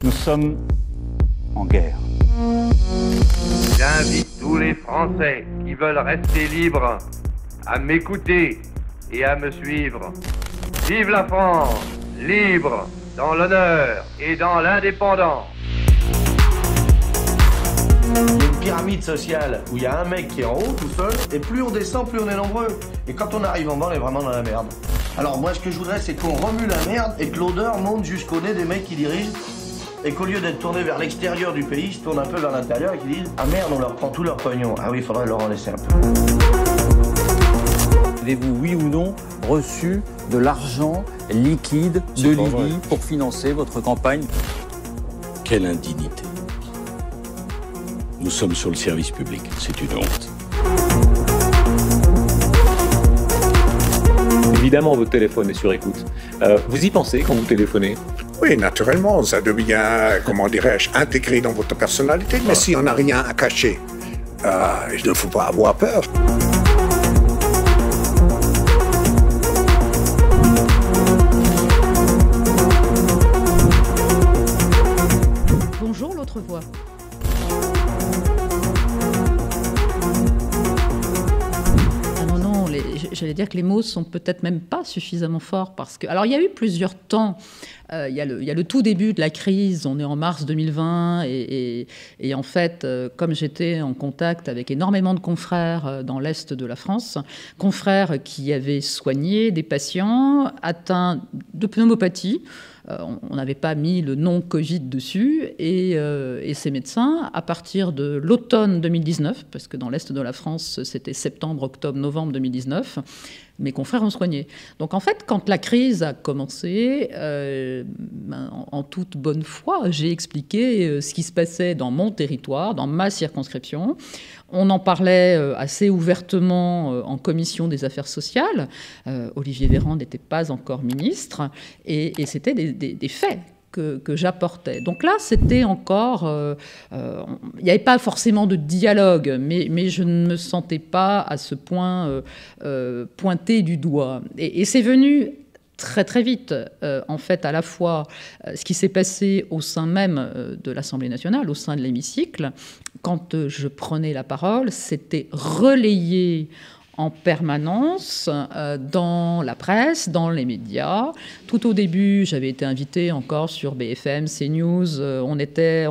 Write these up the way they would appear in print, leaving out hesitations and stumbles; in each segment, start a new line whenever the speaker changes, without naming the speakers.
Nous sommes en guerre.
J'invite tous les Français qui veulent rester libres à m'écouter et à me suivre. Vive la France, libre, dans l'honneur et dans l'indépendance.
Il y a une pyramide sociale où il y a un mec qui est en haut tout seul, et plus on descend, plus on est nombreux. Et quand on arrive en bas, on est vraiment dans la merde. Alors moi, ce que je voudrais, c'est qu'on remue la merde et que l'odeur monte jusqu'au nez des mecs qui dirigent, et qu'au lieu d'être tourné vers l'extérieur du pays, ils se tournent un peu vers l'intérieur et qu'ils disent « Ah merde, on leur prend tout leur pognon. Ah oui, il faudrait leur en laisser un peu. »
Avez-vous, oui ou non, reçu de l'argent liquide de Libye pour financer votre campagne?
Quelle indignité. Nous sommes sur le service public, c'est une honte.
Évidemment, votre téléphone est sur écoute. Vous y pensez quand vous téléphonez?
Oui, naturellement, ça devient, comment dirais-je, intégré dans votre personnalité. Mais si on n'a rien à cacher, il ne faut pas avoir peur.
Bonjour l'autre voix. J'allais dire que les mots sont peut-être même pas suffisamment forts parce que... Alors, il y a eu plusieurs temps. Il y a le tout début de la crise. On est en mars 2020 et en fait, comme j'étais en contact avec énormément de confrères dans l'Est de la France, confrères qui avaient soigné des patients atteints de pneumopathie. On n'avait pas mis le nom Covid dessus et ces médecins, à partir de l'automne 2019, parce que dans l'Est de la France, c'était septembre, octobre, novembre 2019, mes confrères ont soigné. Donc en fait, quand la crise a commencé, en toute bonne foi, j'ai expliqué ce qui se passait dans mon territoire, dans ma circonscription. On en parlait assez ouvertement en commission des affaires sociales. Olivier Véran n'était pas encore ministre et c'était des faits que j'apportais. Donc là, c'était encore... il n'y avait pas forcément de dialogue, mais je ne me sentais pas à ce point pointé du doigt. Et c'est venu très très vite, en fait, à la fois ce qui s'est passé au sein même de l'Assemblée nationale, au sein de l'hémicycle. Quand je prenais la parole, c'était relayé en permanence dans la presse, dans les médias. Tout au début, j'avais été invitée encore sur BFM, CNews. On était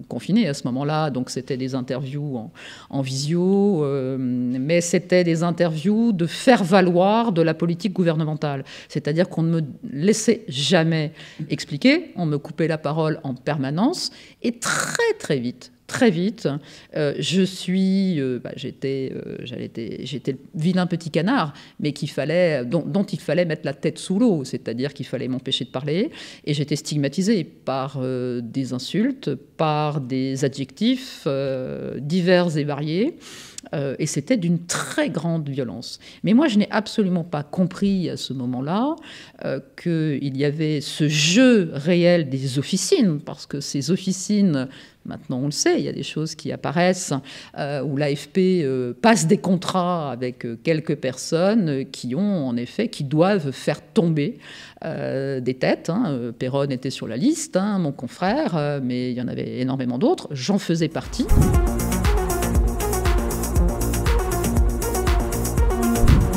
confinés à ce moment-là, donc c'était des interviews en visio, mais c'était des interviews de faire valoir de la politique gouvernementale. C'est-à-dire qu'on ne me laissait jamais expliquer, on me coupait la parole en permanence, et très vite, j'étais le vilain petit canard, mais dont il fallait mettre la tête sous l'eau, c'est-à-dire qu'il fallait m'empêcher de parler, et j'étais stigmatisée par des insultes, par des adjectifs divers et variés. Et c'était d'une très grande violence. Mais moi, je n'ai absolument pas compris à ce moment-là qu'il y avait ce jeu réel des officines, parce que ces officines, maintenant on le sait, il y a des choses qui apparaissent où l'AFP passe des contrats avec quelques personnes qui doivent faire tomber des têtes. Péronne était sur la liste, mon confrère, mais il y en avait énormément d'autres. J'en faisais partie.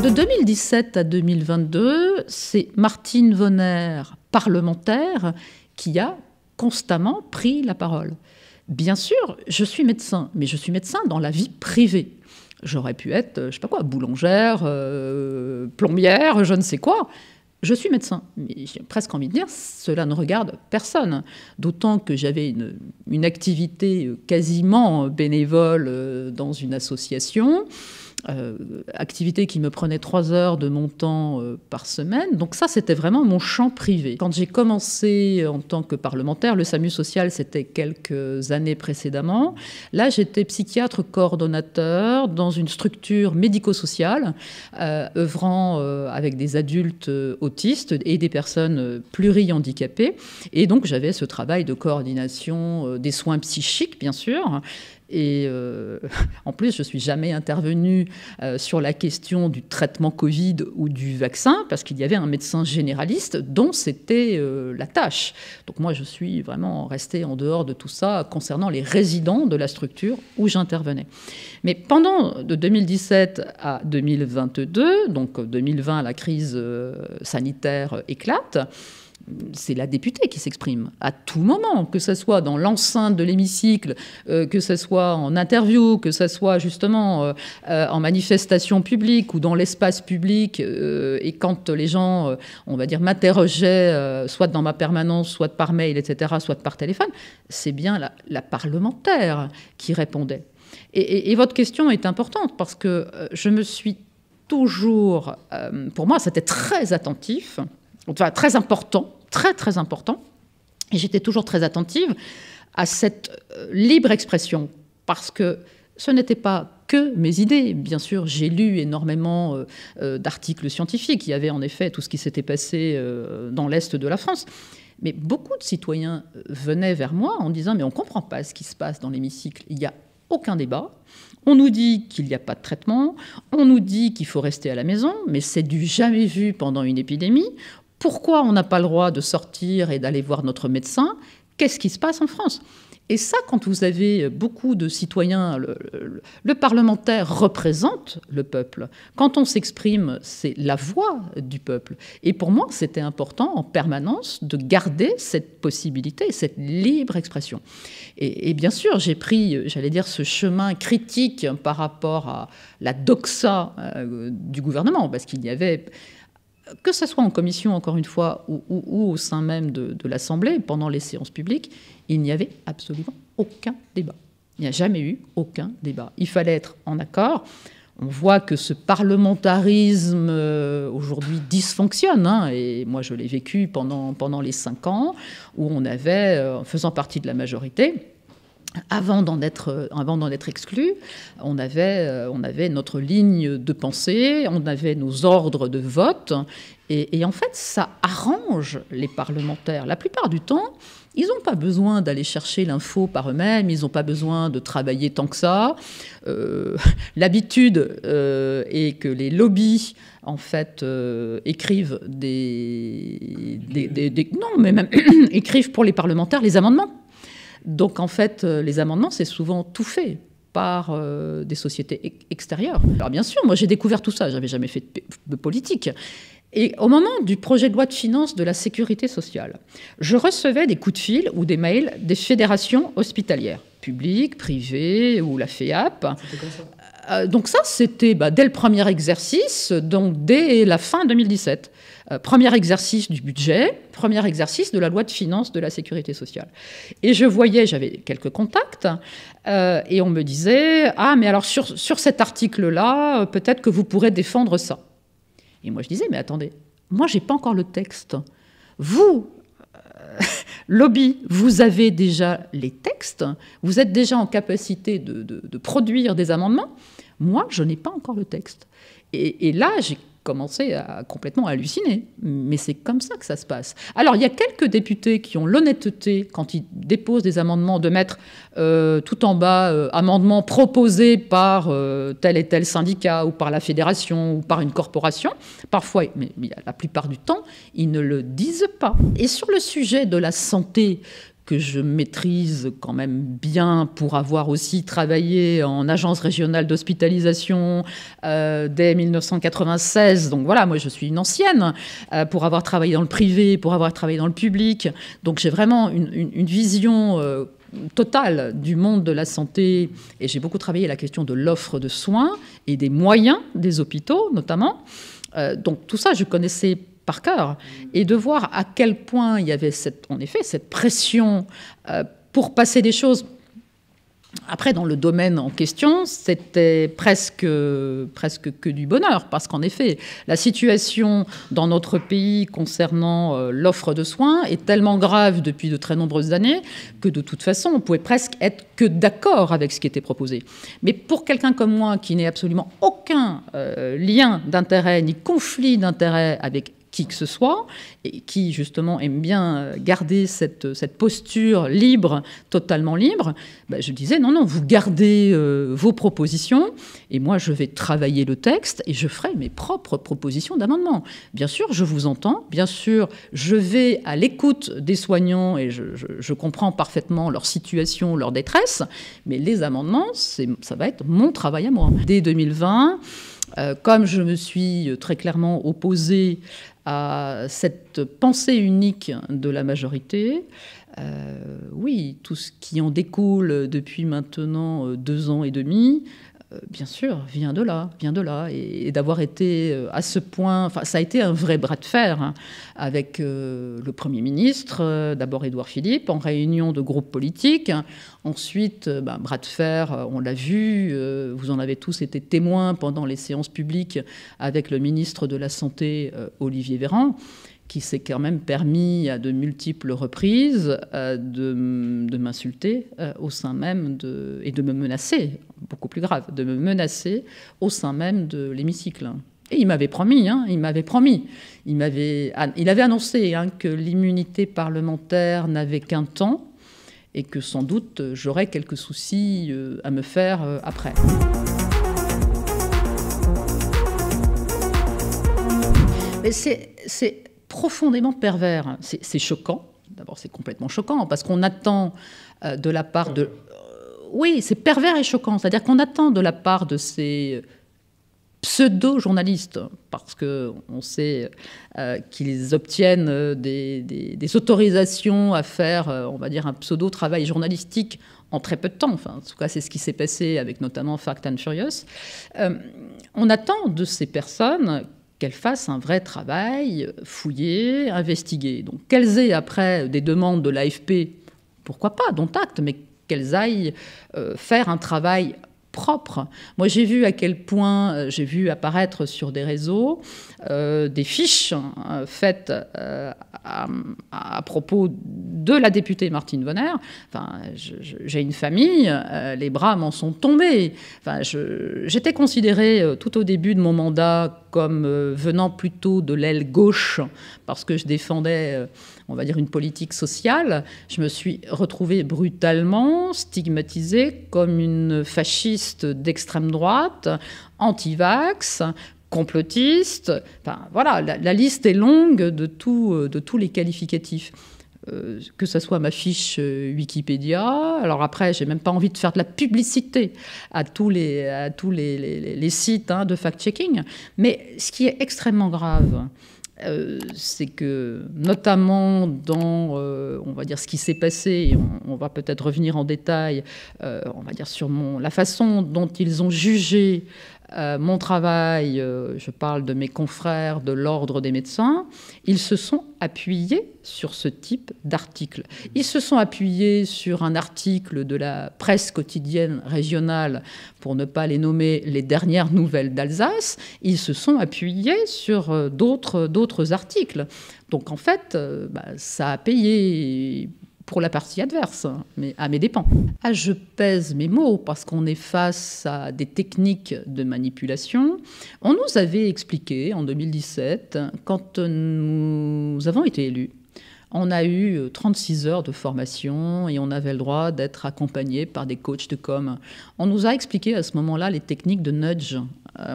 De 2017 à 2022, c'est Martine Vonner, parlementaire, qui a constamment pris la parole. Bien sûr, je suis médecin, mais je suis médecin dans la vie privée. J'aurais pu être, je sais pas quoi, boulangère, plombière, je ne sais quoi. Je suis médecin, mais j'ai presque envie de dire, cela ne regarde personne. D'autant que j'avais une activité quasiment bénévole dans une association, activité qui me prenait 3 heures de mon temps par semaine. Donc ça, c'était vraiment mon champ privé. Quand j'ai commencé en tant que parlementaire, le SAMU social, c'était quelques années précédemment. Là, j'étais psychiatre coordonnateur dans une structure médico-sociale, œuvrant avec des adultes autistes et des personnes plurihandicapées. Et donc, j'avais ce travail de coordination des soins psychiques, bien sûr. Et en plus, je ne suis jamais intervenue sur la question du traitement Covid ou du vaccin, parce qu'il y avait un médecin généraliste dont c'était la tâche. Donc moi, je suis vraiment restée en dehors de tout ça concernant les résidents de la structure où j'intervenais. Mais pendant de 2017 à 2022, donc 2020, la crise sanitaire éclate, c'est la députée qui s'exprime à tout moment, que ce soit dans l'enceinte de l'hémicycle, que ce soit en interview, que ce soit justement en manifestation publique ou dans l'espace public. Et quand les gens, on va dire, m'interrogeaient, soit dans ma permanence, soit par mail, etc., soit par téléphone, c'est bien la parlementaire qui répondait. Et votre question est importante parce que je me suis toujours... pour moi, c'était très attentif. Enfin, très important, très important. Et j'étais toujours très attentive à cette libre expression, parce que ce n'était pas que mes idées. Bien sûr, j'ai lu énormément d'articles scientifiques. Il y avait en effet tout ce qui s'était passé dans l'Est de la France. Mais beaucoup de citoyens venaient vers moi en disant « Mais on ne comprend pas ce qui se passe dans l'hémicycle. Il n'y a aucun débat. On nous dit qu'il n'y a pas de traitement. On nous dit qu'il faut rester à la maison. Mais c'est du jamais vu pendant une épidémie. Pourquoi on n'a pas le droit de sortir et d'aller voir notre médecin? Qu'est-ce qui se passe en France? Et ça, quand vous avez beaucoup de citoyens, le parlementaire représente le peuple. Quand on s'exprime, c'est la voix du peuple. Et pour moi, c'était important en permanence de garder cette possibilité, cette libre expression. Et bien sûr, j'ai pris, j'allais dire, ce chemin critique par rapport à la doxa du gouvernement, parce qu'il y avait... que ce soit en commission, encore une fois, ou au sein même de l'Assemblée, pendant les séances publiques, il n'y avait absolument aucun débat. Il n'y a jamais eu aucun débat. Il fallait être en accord. On voit que ce parlementarisme, aujourd'hui, dysfonctionne. Et moi, je l'ai vécu pendant les 5 ans, où on avait, faisant partie de la majorité... Avant d'en être exclu, on avait notre ligne de pensée, on avait nos ordres de vote, et en fait, ça arrange les parlementaires. La plupart du temps, ils n'ont pas besoin d'aller chercher l'info par eux-mêmes, ils n'ont pas besoin de travailler tant que ça. L'habitude est que les lobbies, en fait, écrivent écrivent pour les parlementaires les amendements. Donc, en fait, les amendements, c'est souvent tout fait par des sociétés extérieures. Alors, bien sûr, moi, j'ai découvert tout ça. Je n'avais jamais fait de politique. Et au moment du projet de loi de finances de la sécurité sociale, je recevais des coups de fil ou des mails des fédérations hospitalières, publiques, privées ou la FEAP. C'était quoi ça ? Donc ça, c'était dès le premier exercice, donc dès la fin 2017. Premier exercice du budget, premier exercice de la loi de finances de la sécurité sociale. Et je voyais, j'avais quelques contacts, et on me disait « Ah, mais alors sur cet article-là, peut-être que vous pourrez défendre ça. » Et moi, je disais « Mais attendez, moi, je n'ai pas encore le texte. Vous, lobby, vous avez déjà les textes, vous êtes déjà en capacité de produire des amendements. Moi, je n'ai pas encore le texte. » Et là, j'ai commencé à complètement halluciner. Mais c'est comme ça que ça se passe. Alors, il y a quelques députés qui ont l'honnêteté, quand ils déposent des amendements, de mettre tout en bas amendements proposés par tel et tel syndicat ou par la fédération ou par une corporation. Parfois, mais la plupart du temps, ils ne le disent pas. Et sur le sujet de la santé, que je maîtrise quand même bien pour avoir aussi travaillé en agence régionale d'hospitalisation dès 1996. Donc voilà, moi je suis une ancienne, pour avoir travaillé dans le privé, pour avoir travaillé dans le public. Donc j'ai vraiment une vision totale du monde de la santé, et j'ai beaucoup travaillé la question de l'offre de soins et des moyens des hôpitaux notamment. Donc tout ça, je connaissais par cœur, et de voir à quel point il y avait en effet cette pression pour passer des choses. Après, dans le domaine en question, c'était presque que du bonheur, parce qu'en effet, la situation dans notre pays concernant l'offre de soins est tellement grave depuis de très nombreuses années que de toute façon, on pouvait presque être que d'accord avec ce qui était proposé. Mais pour quelqu'un comme moi, qui n'ait absolument aucun lien d'intérêt ni conflit d'intérêt avec qui que ce soit, et qui justement aime bien garder cette posture libre, totalement libre, je disais non, vous gardez vos propositions, et moi je vais travailler le texte, et je ferai mes propres propositions d'amendement. Bien sûr, je vous entends, bien sûr, je vais à l'écoute des soignants, et je comprends parfaitement leur situation, leur détresse, mais les amendements, ça va être mon travail à moi. Dès 2020, comme je me suis très clairement opposée à cette pensée unique de la majorité, oui, tout ce qui en découle depuis maintenant 2 ans et demi, bien sûr, vient de là, et d'avoir été à ce point, ça a été un vrai bras de fer avec le Premier ministre, d'abord Édouard Philippe, en réunion de groupe politique, ensuite, bras de fer, on l'a vu, vous en avez tous été témoins pendant les séances publiques avec le ministre de la Santé, Olivier Véran, qui s'est quand même permis à de multiples reprises de m'insulter au sein même et de me menacer, beaucoup plus grave, de me menacer au sein même de l'hémicycle. Et il m'avait promis, il avait annoncé que l'immunité parlementaire n'avait qu'un temps et que sans doute j'aurais quelques soucis à me faire après. Mais c'est profondément pervers. C'est choquant. D'abord, c'est complètement choquant parce qu'on attend de la part de... Oui, c'est pervers et choquant. C'est-à-dire qu'on attend de la part de ces pseudo-journalistes, parce qu'on sait qu'ils obtiennent des autorisations à faire, on va dire, un pseudo-travail journalistique en très peu de temps. Enfin, en tout cas, c'est ce qui s'est passé avec notamment Fast and Furious. On attend de ces personnes qu'elles fassent un vrai travail, fouillé, investigué. Donc qu'elles aient après des demandes de l'AFP, pourquoi pas, dont acte, mais qu'elles aillent faire un travail propre. Moi, j'ai vu à quel point, j'ai vu apparaître sur des réseaux des fiches faites à propos de la députée Martine Vonner. Enfin, j'ai une famille, les bras m'en sont tombés. Enfin, j'étais considérée tout au début de mon mandat comme venant plutôt de l'aile gauche, parce que je défendais, on va dire, une politique sociale. Je me suis retrouvée brutalement stigmatisée comme une fasciste d'extrême droite, anti-vax, complotiste. Enfin, voilà, la liste est longue de tous les qualificatifs. Que ce soit ma fiche Wikipédia. Alors après, j'ai même pas envie de faire de la publicité à tous les sites de fact-checking. Mais ce qui est extrêmement grave, c'est que, notamment dans, on va dire, ce qui s'est passé, on va peut-être revenir en détail, on va dire, sur la façon dont ils ont jugé mon travail, je parle de mes confrères de l'Ordre des médecins, ils se sont appuyés sur ce type d'article. Ils se sont appuyés sur un article de la presse quotidienne régionale, pour ne pas les nommer les dernières nouvelles d'Alsace. Ils se sont appuyés sur d'autres articles. Donc en fait, ça a payé pour la partie adverse, mais à mes dépens. Je pèse mes mots parce qu'on est face à des techniques de manipulation. On nous avait expliqué en 2017, quand nous avons été élus, on a eu 36 heures de formation et on avait le droit d'être accompagné par des coachs de com. On nous a expliqué à ce moment-là les techniques de nudge.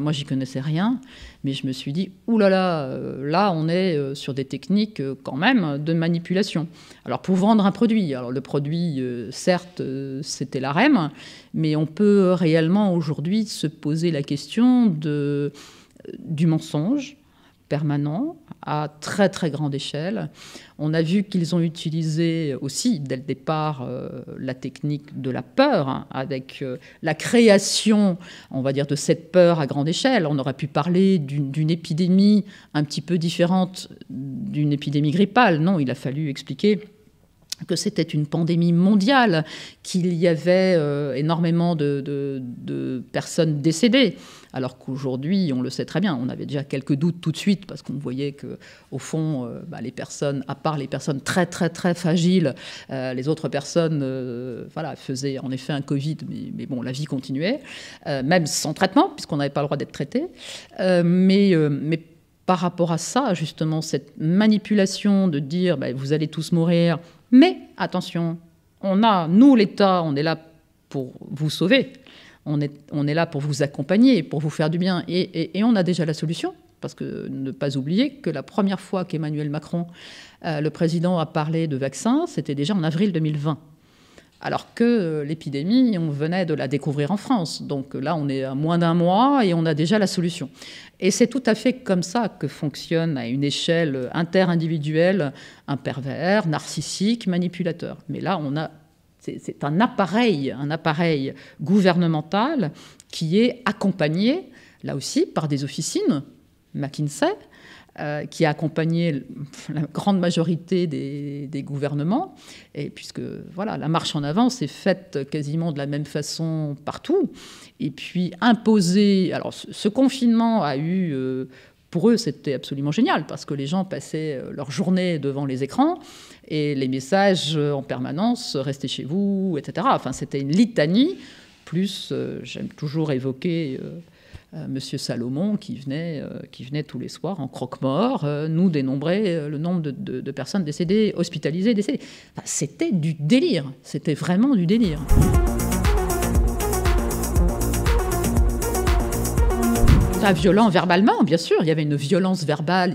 Moi, j'y connaissais rien, mais je me suis dit, oulala, là, on est sur des techniques quand même de manipulation. Alors, pour vendre un produit, alors le produit, certes, c'était la REM, mais on peut réellement aujourd'hui se poser la question du mensonge permanent à très très grande échelle. On a vu qu'ils ont utilisé aussi dès le départ la technique de la peur, avec la création, on va dire, de cette peur à grande échelle. On aurait pu parler d'une épidémie un petit peu différente d'une épidémie grippale. Non, il a fallu expliquer que c'était une pandémie mondiale, qu'il y avait énormément de personnes décédées, alors qu'aujourd'hui, on le sait très bien, on avait déjà quelques doutes tout de suite, parce qu'on voyait qu'au fond, les personnes, à part les personnes très, très, très fragiles, les autres personnes faisaient en effet un Covid, mais bon, la vie continuait, même sans traitement, puisqu'on n'avait pas le droit d'être traité. Mais par rapport à ça, justement, cette manipulation de dire vous allez tous mourir, mais attention, nous, l'État, on est là pour vous sauver, on est là pour vous accompagner, pour vous faire du bien, et on a déjà la solution. Parce que ne pas oublier que la première fois qu'Emmanuel Macron, le président, a parlé de vaccins, c'était déjà en avril 2020. Alors que l'épidémie, on venait de la découvrir en France. Donc là, on est à moins d'un mois et on a déjà la solution. Et c'est tout à fait comme ça que fonctionne à une échelle interindividuelle un pervers, narcissique, manipulateur. Mais là, c'est un appareil gouvernemental qui est accompagné, là aussi, par des officines, McKinsey, qui a accompagné la grande majorité des gouvernements, et puisque voilà, la marche en avant s'est faite quasiment de la même façon partout, et puis imposer... Alors ce confinement a eu... pour eux, c'était absolument génial, parce que les gens passaient leur journée devant les écrans, et les messages en permanence, restez chez vous, etc. Enfin, c'était une litanie, plus j'aime toujours évoquer... Monsieur Salomon qui venait tous les soirs en croque-mort nous dénombrer le nombre de personnes décédées, hospitalisées, décédées. Enfin, c'était du délire, c'était vraiment du délire. Violent verbalement, bien sûr, il y avait une violence verbale.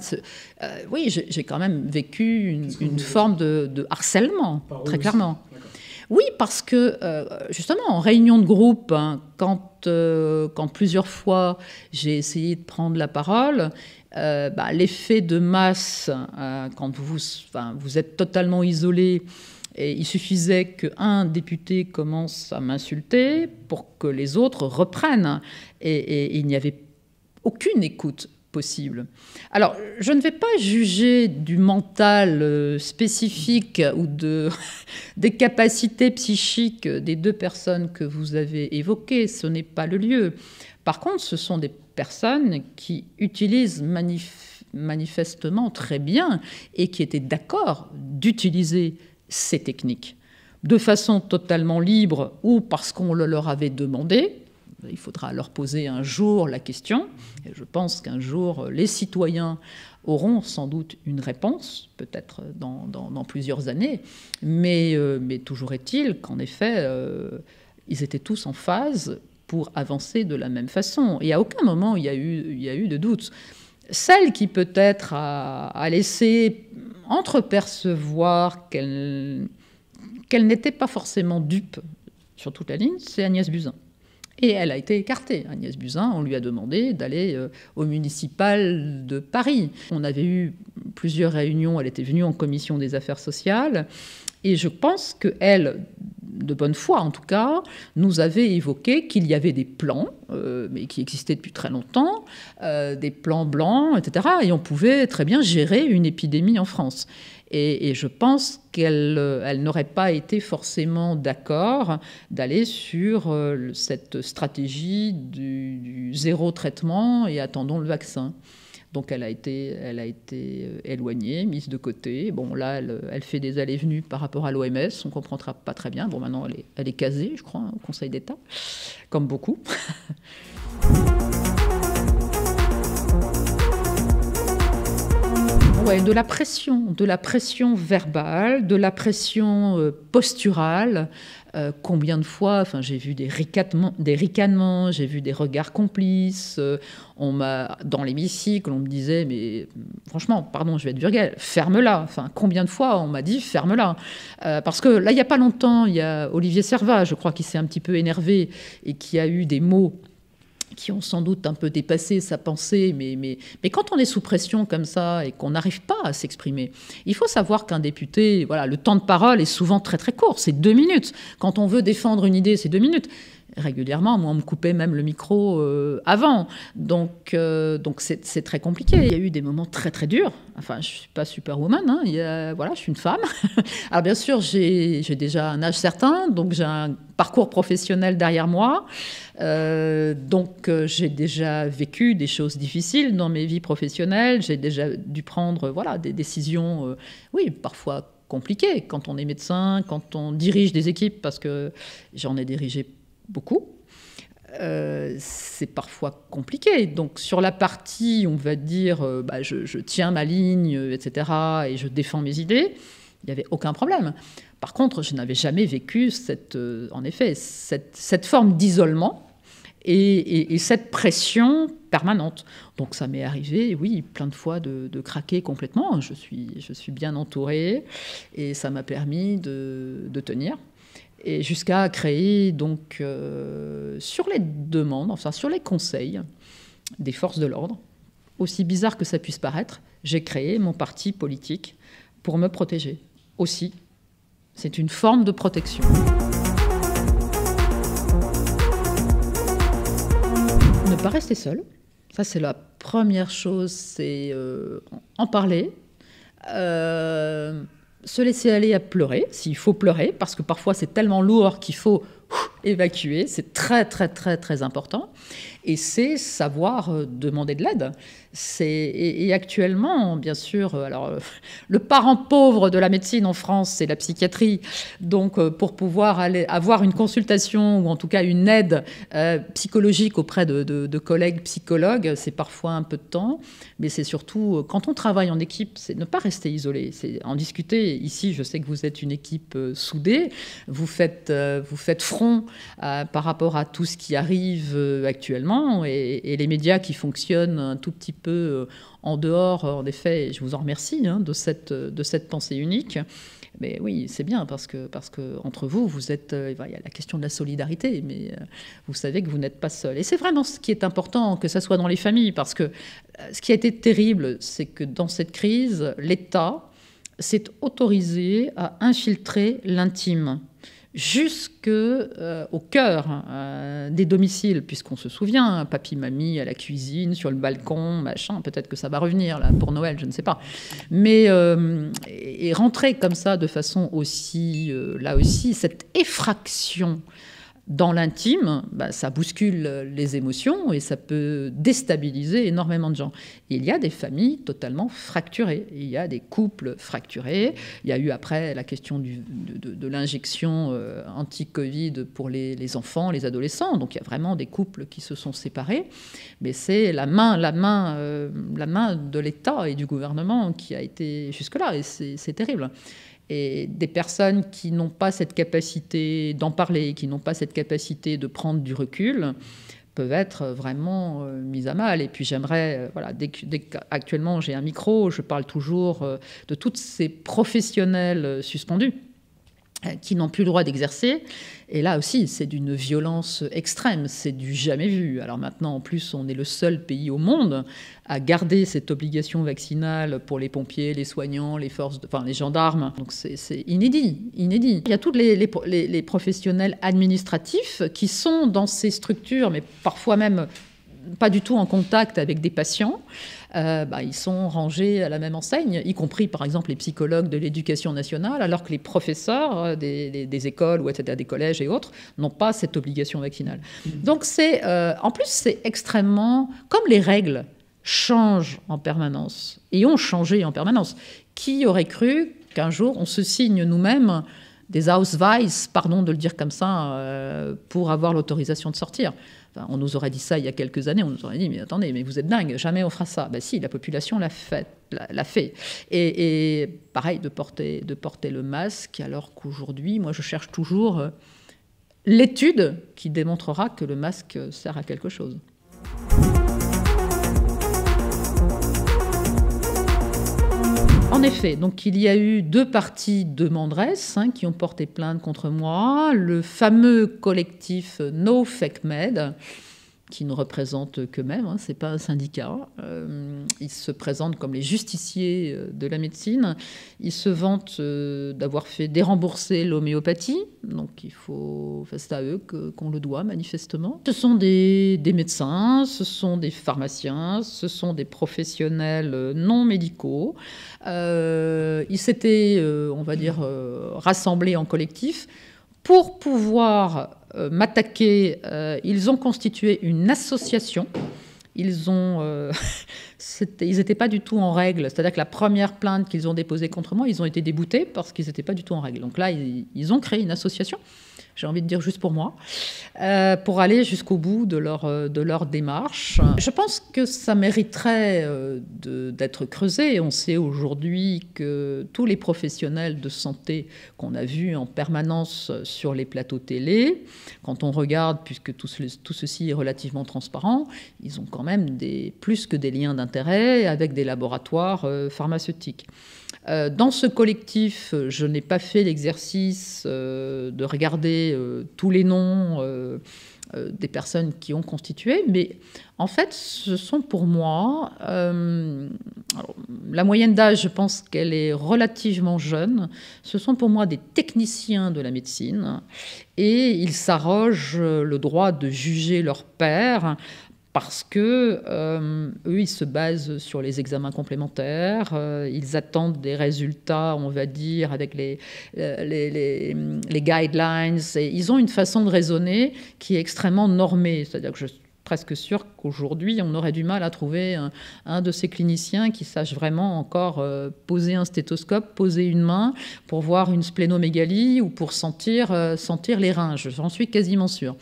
Oui, j'ai quand même vécu une forme de harcèlement, très clairement. Oui, parce que, justement, en réunion de groupe, quand plusieurs fois j'ai essayé de prendre la parole, l'effet de masse, quand vous êtes totalement isolé, et il suffisait qu'un député commence à m'insulter pour que les autres reprennent. Et il n'y avait aucune écoute possible. Alors, je ne vais pas juger du mental spécifique ou des capacités psychiques des deux personnes que vous avez évoquées, ce n'est pas le lieu. Par contre, ce sont des personnes qui utilisent manifestement très bien et qui étaient d'accord d'utiliser ces techniques de façon totalement libre ou parce qu'on le leur avait demandé. Il faudra leur poser un jour la question. Et je pense qu'un jour, les citoyens auront sans doute une réponse, peut-être dans plusieurs années. Mais toujours est-il qu'en effet, ils étaient tous en phase pour avancer de la même façon. Et à aucun moment, il y a eu de doute. Celle qui peut-être a laissé entrepercevoir qu'elle n'était pas forcément dupe sur toute la ligne, c'est Agnès Buzyn. Et elle a été écartée. Agnès Buzyn, on lui a demandé d'aller au municipal de Paris. On avait eu plusieurs réunions, elle était venue en commission des affaires sociales, et je pense qu'elle, de bonne foi en tout cas, nous avait évoqué qu'il y avait des plans, mais qui existaient depuis très longtemps, des plans blancs, etc. Et on pouvait très bien gérer une épidémie en France. Et je pense qu'elle n'aurait pas été forcément d'accord d'aller sur cette stratégie du zéro traitement et attendons le vaccin. Donc elle a été éloignée, mise de côté. Bon, là, elle fait des allées-venues par rapport à l'OMS, on ne comprendra pas très bien. Bon, maintenant, elle est casée, je crois, au Conseil d'État, comme beaucoup. Ouais, de la pression verbale, de la pression posturale. Combien de fois, j'ai vu des ricanements, j'ai vu des regards complices. Dans l'hémicycle, on me disait, mais franchement, pardon, je vais être vulgaire, ferme-la. Combien de fois on m'a dit, ferme-la. Parce que là, il n'y a pas longtemps, il y a Olivier Servat, je crois, qui s'est un petit peu énervé et qui a eu des mots qui ont sans doute un peu dépassé sa pensée, mais quand on est sous pression comme ça et qu'on n'arrive pas à s'exprimer, il faut savoir qu'un député, voilà, le temps de parole est souvent très très court, c'est 2 minutes. Quand on veut défendre une idée, c'est 2 minutes. Régulièrement, moi, on me coupait même le micro avant. Donc c'est très compliqué. Il y a eu des moments très, très durs. Je ne suis pas superwoman. Voilà, je suis une femme. Alors, bien sûr, j'ai déjà un âge certain, donc j'ai un parcours professionnel derrière moi. Donc, j'ai déjà vécu des choses difficiles dans mes vies professionnelles. J'ai déjà dû prendre des décisions, parfois compliquées, quand on est médecin, quand on dirige des équipes, parce que j'en ai dirigé beaucoup. c'est parfois compliqué. Donc sur la partie, on va dire, je tiens ma ligne, etc., et je défends mes idées, il n'y avait aucun problème. Par contre, je n'avais jamais vécu cette forme d'isolement et cette pression permanente. Donc ça m'est arrivé, oui, plein de fois de craquer complètement. Je suis bien entourée et ça m'a permis de tenir. Et jusqu'à créer, donc, sur les demandes, enfin sur les conseils des forces de l'ordre, aussi bizarre que ça puisse paraître, j'ai créé mon parti politique pour me protéger. Aussi, c'est une forme de protection. Ne pas rester seul, ça c'est la première chose, c'est en parler, se laisser aller à pleurer, s'il faut pleurer, parce que parfois c'est tellement lourd qu'il faut évacuer, c'est très très très très important, et c'est savoir demander de l'aide. Et actuellement, bien sûr, alors, le parent pauvre de la médecine en France, c'est la psychiatrie. Donc, pour pouvoir avoir une consultation ou en tout cas une aide psychologique auprès de collègues psychologues, c'est parfois un peu de temps. Mais c'est surtout, quand on travaille en équipe, c'est ne pas rester isolé. C'est en discuter. Ici, je sais que vous êtes une équipe soudée. Vous faites front par rapport à tout ce qui arrive actuellement. Et les médias qui fonctionnent un tout petit peu en dehors, en effet, je vous en remercie de cette pensée unique. Mais oui, c'est bien parce que entre vous, vous êtes, il y a la question de la solidarité, mais vous savez que vous n'êtes pas seul. Et c'est vraiment ce qui est important, que ça soit dans les familles, parce que ce qui a été terrible, c'est que dans cette crise, l'État s'est autorisé à infiltrer l'intime jusqu'au cœur des domiciles, puisqu'on se souvient, papy, mamie à la cuisine, sur le balcon, machin, peut-être que ça va revenir là pour Noël, je ne sais pas. Mais et rentrer comme ça de façon aussi, là aussi, cette effraction dans l'intime, ça bouscule les émotions et ça peut déstabiliser énormément de gens. Et il y a des familles totalement fracturées, il y a des couples fracturés. Il y a eu après la question de l'injection anti-Covid pour les enfants, les adolescents. Donc il y a vraiment des couples qui se sont séparés. Mais c'est la main de l'État et du gouvernement qui a été jusque-là, et c'est terrible. Et des personnes qui n'ont pas cette capacité d'en parler, qui n'ont pas cette capacité de prendre du recul, peuvent être vraiment mises à mal. Et puis j'aimerais, dès qu'actuellement j'ai un micro, je parle toujours de tous ces professionnels suspendus qui n'ont plus le droit d'exercer. Et là aussi, c'est d'une violence extrême, c'est du jamais vu. Alors maintenant, en plus, on est le seul pays au monde à garder cette obligation vaccinale pour les pompiers, les soignants, les gendarmes. Donc c'est inédit. Il y a tous les professionnels administratifs qui sont dans ces structures, mais parfois même pas du tout en contact avec des patients. Ils sont rangés à la même enseigne, y compris par exemple les psychologues de l'éducation nationale, alors que les professeurs des écoles ou etc., des collèges et autres n'ont pas cette obligation vaccinale. Donc en plus c'est extrêmement, comme les règles changent en permanence et ont changé en permanence. Qui aurait cru qu'un jour on se signe nous-mêmes des Ausweis, pardon de le dire comme ça, pour avoir l'autorisation de sortir. Enfin, on nous aurait dit ça il y a quelques années, on nous aurait dit mais attendez, mais vous êtes dingue, jamais on fera ça. Si, la population l'a fait. Et pareil, de porter le masque, alors qu'aujourd'hui, moi je cherche toujours l'étude qui démontrera que le masque sert à quelque chose. En effet, donc il y a eu 2 parties demanderesses qui ont porté plainte contre moi. Le fameux collectif No Fake Med, qui ne représente qu'eux-mêmes, c'est pas un syndicat. Ils se présentent comme les justiciers de la médecine. Ils se vantent d'avoir fait dérembourser l'homéopathie. Donc c'est à eux qu'on le doit manifestement. Ce sont des médecins, ce sont des pharmaciens, ce sont des professionnels non médicaux. Ils s'étaient, on va dire, rassemblés en collectif pour pouvoir m'attaquer. Ils ont constitué une association. Ils n'étaient pas du tout en règle. C'est-à-dire que la première plainte qu'ils ont déposée contre moi, ils ont été déboutés parce qu'ils n'étaient pas du tout en règle. Donc là, ils ont créé une association j'ai envie de dire juste pour moi, pour aller jusqu'au bout de leur démarche. Je pense que ça mériterait d'être creusé. On sait aujourd'hui que tous les professionnels de santé qu'on a vus en permanence sur les plateaux télé, quand on regarde, puisque tout ceci est relativement transparent, ils ont quand même plus que des liens d'intérêt avec des laboratoires pharmaceutiques. Dans ce collectif, je n'ai pas fait l'exercice de regarder tous les noms des personnes qui ont constitué, mais en fait, ce sont pour moi... alors, la moyenne d'âge, je pense qu'elle est relativement jeune. Ce sont pour moi des techniciens de la médecine et ils s'arrogent le droit de juger leurs pairs parce que eux, ils se basent sur les examens complémentaires, ils attendent des résultats, on va dire, avec les guidelines. Et ils ont une façon de raisonner qui est extrêmement normée. C'est-à-dire que je suis presque sûre qu'aujourd'hui, on aurait du mal à trouver un de ces cliniciens qui sache vraiment encore poser un stéthoscope, poser une main pour voir une splénomégalie ou pour sentir les reins. J'en suis quasiment sûre.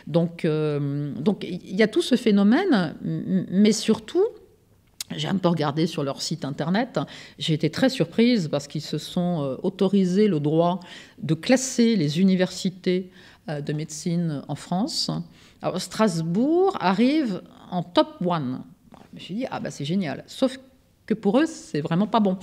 Donc, il y a tout ce phénomène, mais surtout, j'ai un peu regardé sur leur site internet, j'ai été très surprise parce qu'ils se sont autorisés le droit de classer les universités de médecine en France. Alors, Strasbourg arrive en top 1. Je me suis dit, c'est génial. Sauf que pour eux, c'est vraiment pas bon.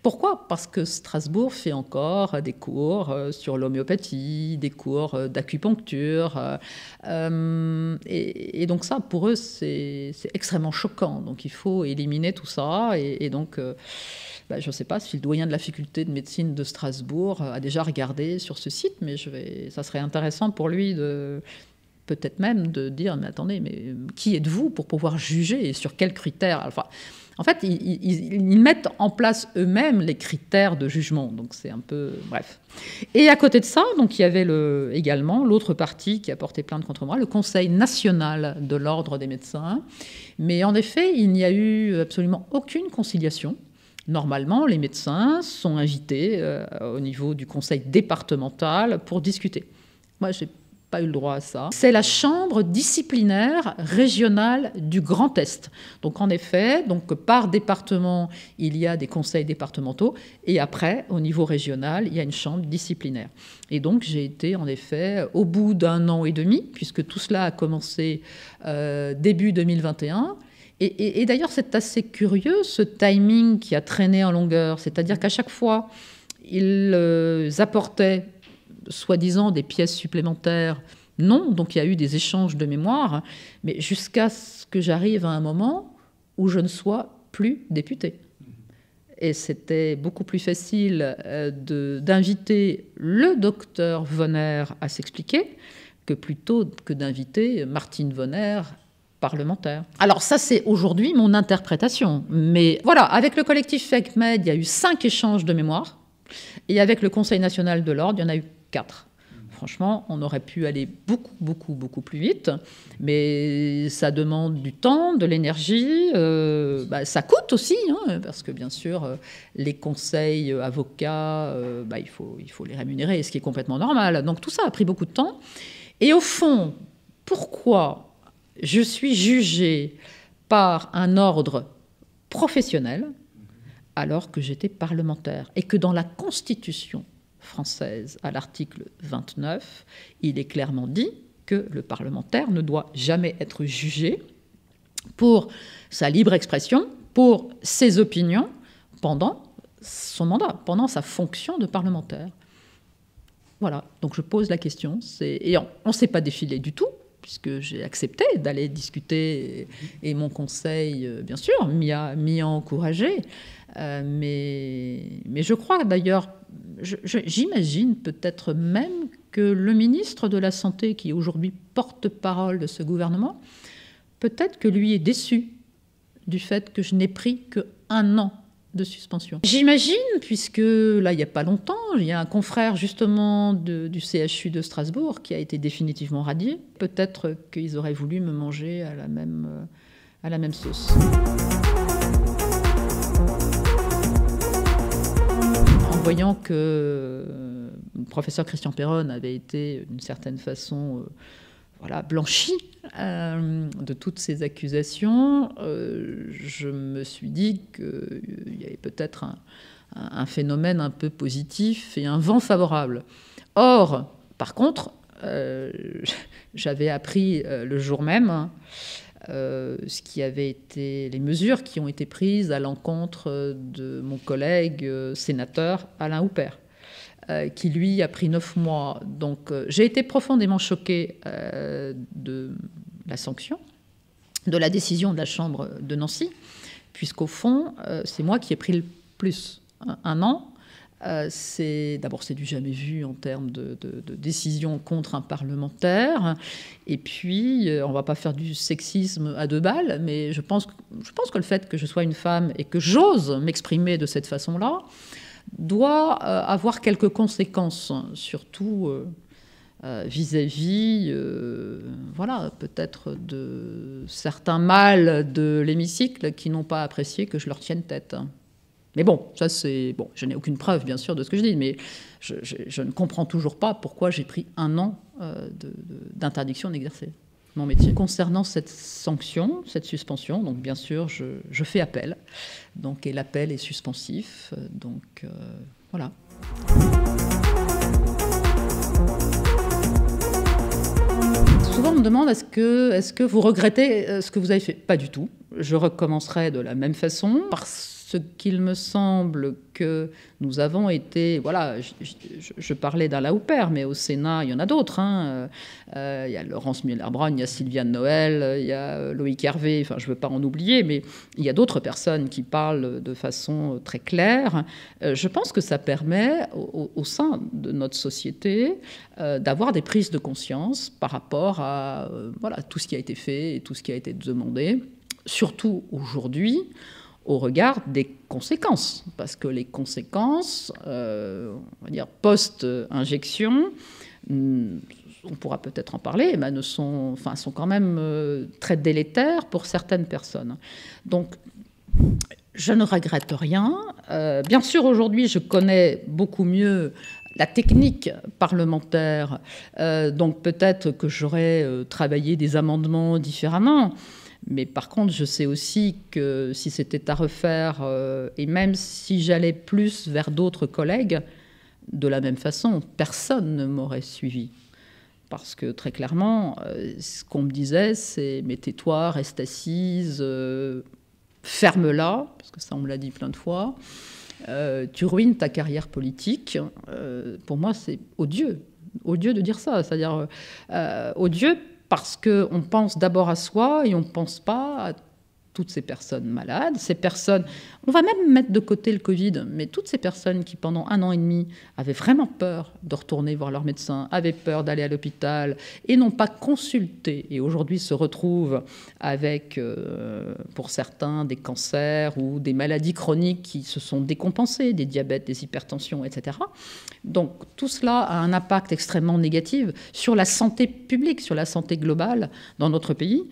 Pourquoi ? Parce que Strasbourg fait encore des cours sur l'homéopathie, des cours d'acupuncture. Et donc ça, pour eux, c'est extrêmement choquant. Donc il faut éliminer tout ça. Et donc, je ne sais pas si le doyen de la faculté de médecine de Strasbourg a déjà regardé sur ce site, mais ça serait intéressant pour lui peut-être même de dire, mais attendez, mais qui êtes-vous pour pouvoir juger et sur quels critères ? Enfin, en fait, ils mettent en place eux-mêmes les critères de jugement. Donc, c'est un peu... Bref. Et à côté de ça, donc, il y avait également l'autre partie qui a porté plainte contre moi, le Conseil national de l'Ordre des médecins. Mais en effet, il n'y a eu absolument aucune conciliation. Normalement, les médecins sont invités au niveau du conseil départemental pour discuter. Moi, je n'ai pas eu le droit à ça. C'est la chambre disciplinaire régionale du Grand Est. Donc en effet, par département, il y a des conseils départementaux et après, au niveau régional, il y a une chambre disciplinaire. Et donc j'ai été en effet, au bout d'1 an et demi, puisque tout cela a commencé début 2021, et d'ailleurs c'est assez curieux ce timing qui a traîné en longueur, c'est-à-dire qu'à chaque fois, ils apportaient soi-disant des pièces supplémentaires. Non, donc il y a eu des échanges de mémoire, mais jusqu'à ce que j'arrive à un moment où je ne sois plus députée. Et c'était beaucoup plus facile d'inviter le docteur Vonner à s'expliquer que plutôt que d'inviter Martine Vonner, parlementaire. Alors ça, c'est aujourd'hui mon interprétation. Mais voilà, avec le collectif FakeMed, il y a eu 5 échanges de mémoire. Et avec le Conseil national de l'Ordre, il y en a eu 4. Franchement, on aurait pu aller beaucoup plus vite, mais ça demande du temps, de l'énergie, ça coûte aussi, parce que bien sûr, les conseils avocats, il faut les rémunérer, ce qui est complètement normal. Donc tout ça a pris beaucoup de temps. Et au fond, pourquoi je suis jugée par un ordre professionnel alors que j'étais parlementaire et que dans la Constitution française, à l'article 29, il est clairement dit que le parlementaire ne doit jamais être jugé pour sa libre expression, pour ses opinions, pendant son mandat, pendant sa fonction de parlementaire. Voilà, donc je pose la question. Et on ne s'est pas défilé du tout, puisque j'ai accepté d'aller discuter, et mon conseil, bien sûr, m'y a encouragé. Mais je crois d'ailleurs, j'imagine peut-être même que le ministre de la Santé, qui est aujourd'hui porte-parole de ce gouvernement, peut-être que lui est déçu du fait que je n'ai pris qu'1 an de suspension. J'imagine, puisque là, il n'y a pas longtemps, il y a un confrère justement du CHU de Strasbourg qui a été définitivement radié. Peut-être qu'ils auraient voulu me manger à la même sauce. En voyant que le professeur Christian Perron avait été d'une certaine façon blanchi de toutes ces accusations, je me suis dit qu'il y avait peut-être un phénomène un peu positif et un vent favorable. Or, par contre, j'avais appris le jour même ce qui avait été les mesures qui ont été prises à l'encontre de mon collègue sénateur Alain Houpert, qui lui a pris 9 mois. Donc j'ai été profondément choquée de la sanction, de la décision de la Chambre de Nancy, puisqu'au fond, c'est moi qui ai pris le plus. Un an. D'abord, c'est du jamais vu en termes de décision contre un parlementaire. Et puis, on ne va pas faire du sexisme à 2 balles, mais je pense que le fait que je sois une femme et que j'ose m'exprimer de cette façon-là doit avoir quelques conséquences, surtout vis-à-vis, peut-être de certains mâles de l'hémicycle qui n'ont pas apprécié que je leur tienne tête. Mais bon, ça c'est... Bon, je n'ai aucune preuve, bien sûr, de ce que je dis, mais je ne comprends toujours pas pourquoi j'ai pris 1 an d'interdiction d'exercer mon métier. Concernant cette sanction, cette suspension, donc bien sûr, je fais appel. Donc, et l'appel est suspensif. Donc, voilà. Souvent, on me demande est-ce que vous regrettez ce que vous avez fait ? Pas du tout. Je recommencerai de la même façon parce qu'il me semble que nous avons été... je parlais d'Alain Houpert, mais au Sénat, il y en a d'autres. Il y a Laurence Muller-Bronn, il y a Sylviane Noël, il y a Loïc Hervé, enfin, je ne veux pas en oublier, mais il y a d'autres personnes qui parlent de façon très claire. Je pense que ça permet, au sein de notre société, d'avoir des prises de conscience par rapport à tout ce qui a été fait et tout ce qui a été demandé, surtout aujourd'hui, au regard des conséquences, parce que les conséquences, on va dire post-injection, on pourra peut-être en parler, mais sont quand même très délétères pour certaines personnes. Donc, je ne regrette rien. Bien sûr, aujourd'hui, je connais beaucoup mieux la technique parlementaire, donc peut-être que j'aurais travaillé des amendements différemment. Mais par contre, je sais aussi que si c'était à refaire, et même si j'allais plus vers d'autres collègues, de la même façon, personne ne m'aurait suivi. Parce que très clairement, ce qu'on me disait, c'est « mais tais-toi, reste assise, ferme-la », parce que ça on me l'a dit plein de fois, tu ruines ta carrière politique. Pour moi, c'est odieux de dire ça, c'est-à-dire odieux, parce qu'on pense d'abord à soi et on ne pense pas à toutes ces personnes malades. Ces personnes, on va même mettre de côté le Covid, mais toutes ces personnes qui, pendant 1 an et demi, avaient vraiment peur de retourner voir leur médecin, avaient peur d'aller à l'hôpital et n'ont pas consulté. Et aujourd'hui se retrouvent avec, pour certains, des cancers ou des maladies chroniques qui se sont décompensées, des diabètes, des hypertensions, etc. Donc tout cela a un impact extrêmement négatif sur la santé publique, sur la santé globale dans notre pays.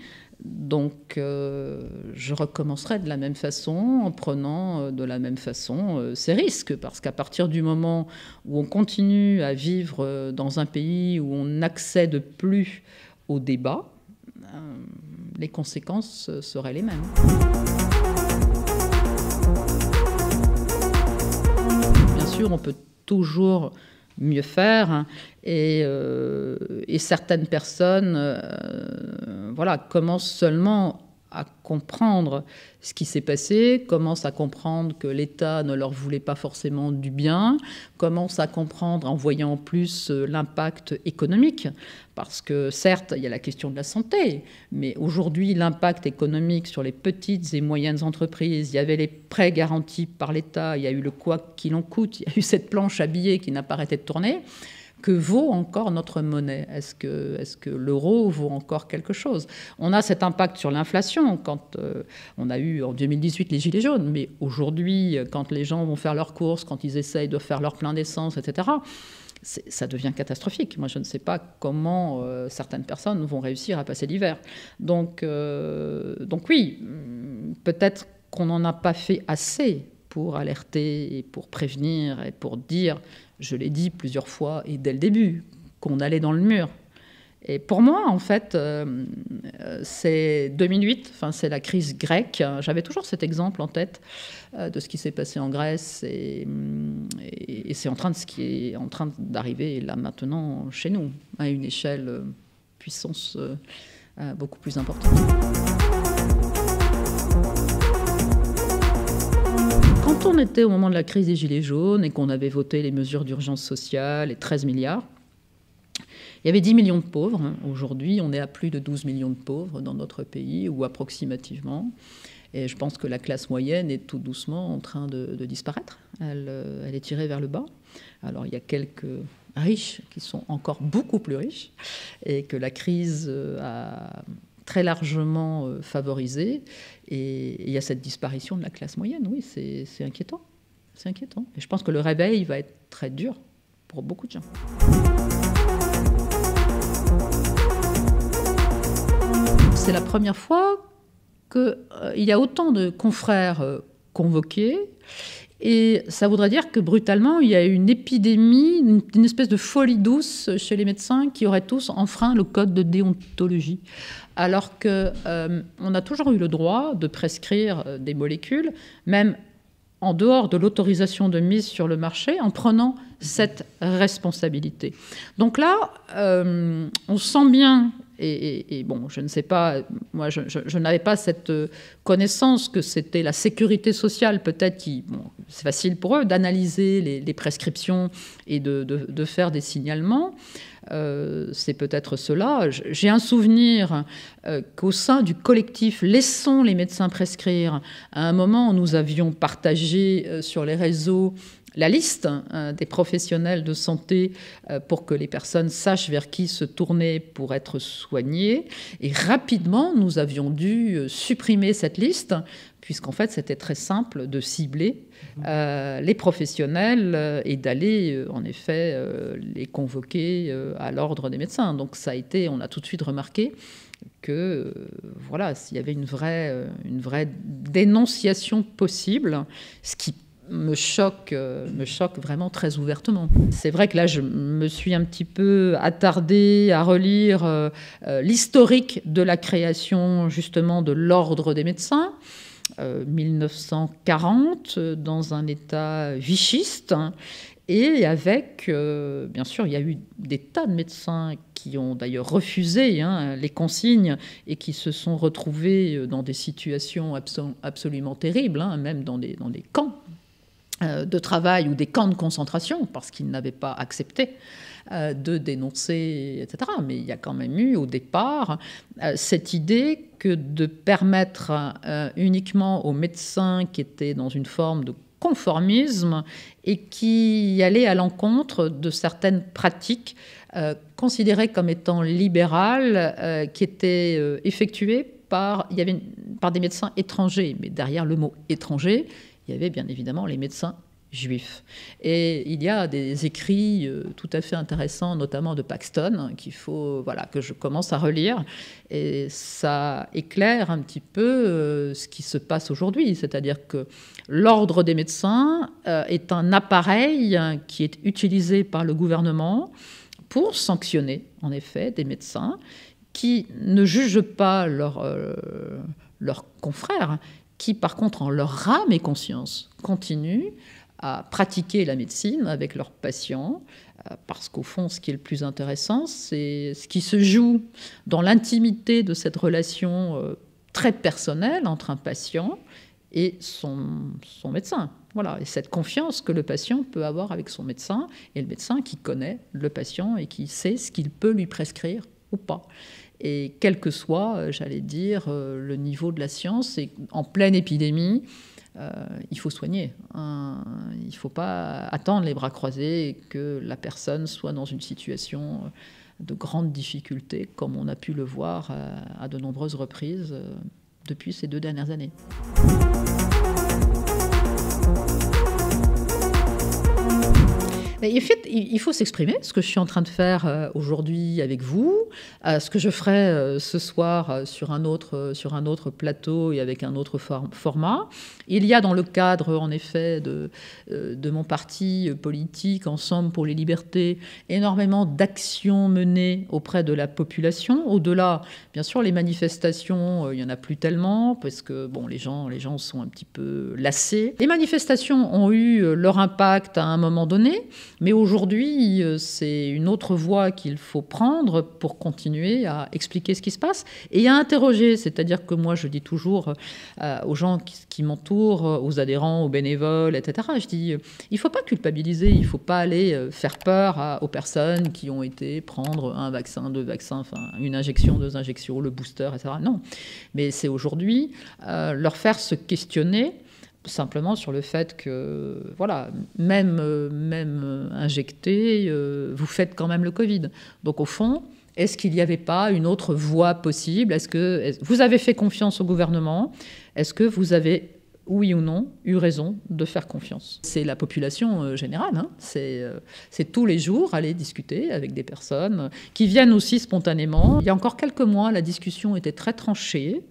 Donc je recommencerai de la même façon, en prenant de la même façon ces risques, parce qu'à partir du moment où on continue à vivre dans un pays où on n'accède plus au débat, les conséquences seraient les mêmes. Bien sûr, on peut toujours mieux faire, et certaines personnes commencent seulement à comprendre ce qui s'est passé, commencent à comprendre que l'État ne leur voulait pas forcément du bien, commencent à comprendre en voyant en plus l'impact économique, parce que certes, il y a la question de la santé, mais aujourd'hui, l'impact économique sur les petites et moyennes entreprises, il y avait les prêts garantis par l'État, il y a eu le quoi qu'il en coûte, il y a eu cette planche à billets qui n'a pas arrêté de tourner. Que vaut encore notre monnaie ? Est-ce que l'euro vaut encore quelque chose ? On a cet impact sur l'inflation quand on a eu en 2018 les gilets jaunes, mais aujourd'hui, quand les gens vont faire leurs courses, quand ils essayent de faire leur plein d'essence, etc., ça devient catastrophique. Moi, je ne sais pas comment certaines personnes vont réussir à passer l'hiver. Donc oui, peut-être qu'on n'en a pas fait assez pour alerter et pour prévenir et pour dire je l'ai dit plusieurs fois et dès le début, qu'on allait dans le mur. Et pour moi, en fait, c'est 2008, c'est la crise grecque. J'avais toujours cet exemple en tête de ce qui s'est passé en Grèce et c'est ce qui est en train d'arriver là maintenant chez nous, à une échelle puissance beaucoup plus importante. Quand on était au moment de la crise des Gilets jaunes et qu'on avait voté les mesures d'urgence sociale, les 13 milliards, il y avait 10 millions de pauvres. Aujourd'hui, on est à plus de 12 millions de pauvres dans notre pays, ou approximativement. Et je pense que la classe moyenne est tout doucement en train de disparaître. Elle est tirée vers le bas. Alors, il y a quelques riches qui sont encore beaucoup plus riches et que la crise a très largement favorisé. Et il y a cette disparition de la classe moyenne. Oui, c'est inquiétant. C'est inquiétant. Et je pense que le réveil va être très dur pour beaucoup de gens. C'est la première fois qu'il y a autant de confrères convoqués. Et ça voudrait dire que brutalement, il y a une épidémie, une espèce de folie douce chez les médecins qui auraient tous enfreint le code de déontologie. Alors qu'on a toujours eu le droit de prescrire des molécules, même en dehors de l'autorisation de mise sur le marché, en prenant cette responsabilité. Donc là, on sent bien... Et bon, je ne sais pas, moi je n'avais pas cette connaissance que c'était la sécurité sociale peut-être qui, bon, c'est facile pour eux d'analyser les prescriptions et de faire des signalements. C'est peut-être cela. J'ai un souvenir qu'au sein du collectif Laissons les médecins prescrire, à un moment nous avions partagé sur les réseaux la liste des professionnels de santé pour que les personnes sachent vers qui se tourner pour être soignées. Et rapidement, nous avions dû supprimer cette liste, puisqu'en fait, c'était très simple de cibler les professionnels et d'aller, en effet, les convoquer à l'ordre des médecins. Donc ça a été, on a tout de suite remarqué que voilà, s'il y avait une vraie dénonciation possible, ce qui me choque vraiment très ouvertement. C'est vrai que là, je me suis un petit peu attardée à relire l'historique de la création justement de l'ordre des médecins, 1940, dans un état vichiste, et avec, bien sûr, il y a eu des tas de médecins qui ont d'ailleurs refusé les consignes et qui se sont retrouvés dans des situations absolument terribles, même dans des camps de travail ou des camps de concentration, parce qu'ils n'avaient pas accepté de dénoncer, etc. Mais il y a quand même eu, au départ, cette idée que de permettre uniquement aux médecins qui étaient dans une forme de conformisme et qui allaient à l'encontre de certaines pratiques considérées comme étant libérales, qui étaient effectuées par des médecins étrangers. Mais derrière le mot « étranger », il y avait bien évidemment les médecins juifs. Et il y a des écrits tout à fait intéressants, notamment de Paxton, que je commence à relire. Et ça éclaire un petit peu ce qui se passe aujourd'hui. C'est-à-dire que l'ordre des médecins est un appareil qui est utilisé par le gouvernement pour sanctionner, en effet, des médecins qui ne jugent pas leurs confrères, qui, par contre, en leur âme et conscience, continuent à pratiquer la médecine avec leurs patients, parce qu'au fond, ce qui est le plus intéressant, c'est ce qui se joue dans l'intimité de cette relation très personnelle entre un patient et son médecin. Voilà, et cette confiance que le patient peut avoir avec son médecin, et le médecin qui connaît le patient et qui sait ce qu'il peut lui prescrire ou pas. Et quel que soit, j'allais dire, le niveau de la science, et en pleine épidémie, il faut soigner. Il ne faut pas attendre les bras croisés et que la personne soit dans une situation de grande difficulté, comme on a pu le voir à de nombreuses reprises depuis ces 2 dernières années. Mais en fait, il faut s'exprimer, ce que je suis en train de faire aujourd'hui avec vous, ce que je ferai ce soir sur un autre plateau et avec un autre format. Il y a dans le cadre, en effet, de mon parti politique, Ensemble pour les libertés, énormément d'actions menées auprès de la population. Au-delà, bien sûr, les manifestations, il n'y en a plus tellement, parce que bon, les gens sont un petit peu lassés. Les manifestations ont eu leur impact à un moment donné, mais aujourd'hui, c'est une autre voie qu'il faut prendre pour continuer à expliquer ce qui se passe et à interroger. C'est-à-dire que moi, je dis toujours aux gens qui m'entourent, aux adhérents, aux bénévoles, etc., je dis, il ne faut pas culpabiliser, il ne faut pas aller faire peur aux personnes qui ont été prendre un vaccin, 2 vaccins, enfin une injection, 2 injections, le booster, etc. Non, mais c'est aujourd'hui leur faire se questionner simplement sur le fait que, voilà, même injecté, vous faites quand même le Covid. Donc au fond, est-ce qu'il n'y avait pas une autre voie possible ? Est-ce que vous avez fait confiance au gouvernement ? Est-ce que vous avez, oui ou non, eu raison de faire confiance ? C'est la population générale, hein. C'est tous les jours aller discuter avec des personnes qui viennent aussi spontanément. Il y a encore quelques mois, la discussion était très tranchée.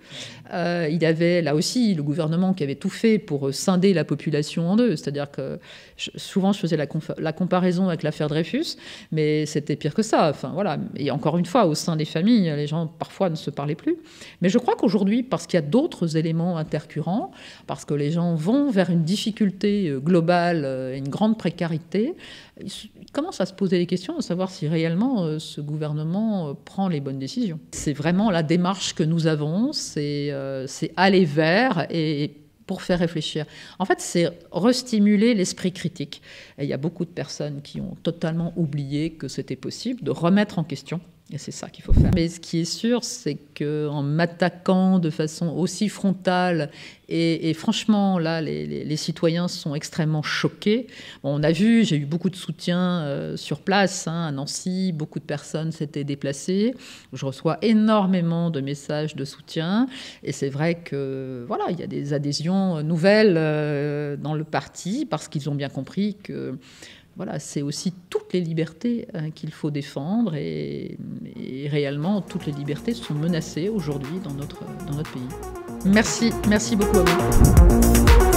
Il y avait là aussi le gouvernement qui avait tout fait pour scinder la population en deux. C'est-à-dire que souvent je faisais la comparaison avec l'affaire Dreyfus, mais c'était pire que ça. Enfin, voilà. Et encore une fois, au sein des familles, les gens parfois ne se parlaient plus. Mais je crois qu'aujourd'hui, parce qu'il y a d'autres éléments intercurrents, parce que les gens vont vers une difficulté globale et une grande précarité, ils commencent à se poser des questions, à savoir si réellement ce gouvernement prend les bonnes décisions. C'est vraiment la démarche que nous avons, c'est aller vers et pour faire réfléchir. En fait, c'est restimuler l'esprit critique. Et il y a beaucoup de personnes qui ont totalement oublié que c'était possible de remettre en question. Et c'est ça qu'il faut faire. Mais ce qui est sûr, c'est qu'en m'attaquant de façon aussi frontale, et franchement, là, les citoyens sont extrêmement choqués. Bon, on a vu, j'ai eu beaucoup de soutien sur place, hein, à Nancy, beaucoup de personnes s'étaient déplacées. Je reçois énormément de messages de soutien. Et c'est vrai que, voilà, il y a des adhésions nouvelles dans le parti, parce qu'ils ont bien compris que voilà, c'est aussi toutes les libertés qu'il faut défendre et réellement toutes les libertés sont menacées aujourd'hui dans notre pays. Merci beaucoup à vous.